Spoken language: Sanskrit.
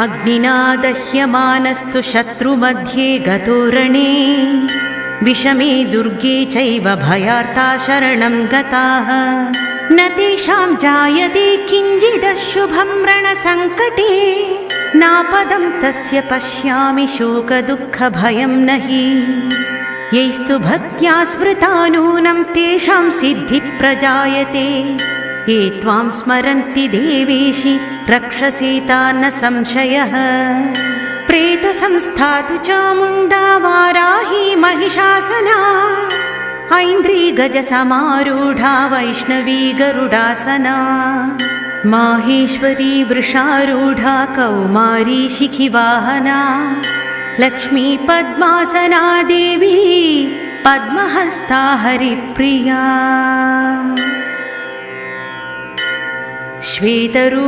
अग्निना दह्यमानस्तु शत्रुमध्ये गतो रणे विषमे दुर्गे चैव भयार्ता शरणं गताः न तेषां जायते किञ्चिदशुभं रणसङ्कटे नापदं तस्य पश्यामि शोकदुःखभयं न हि यैस्तु भक्त्या स्मृता नूनं तेषां सिद्धिः प्रजायते ये त्वां स्मरन्ति देवेशि रक्षसेता न संशयः प्रेतसंस्था तु चामुण्डा वाराही महिषासना ऐन्द्री गजसमारूढा वैष्णवी गरुडासना माहेश्वरी वृषारूढा कौमारी शिखिवाहना लक्ष्मी पद्मासना देवी पद्महस्ता हरिप्रिया श्वेतरूप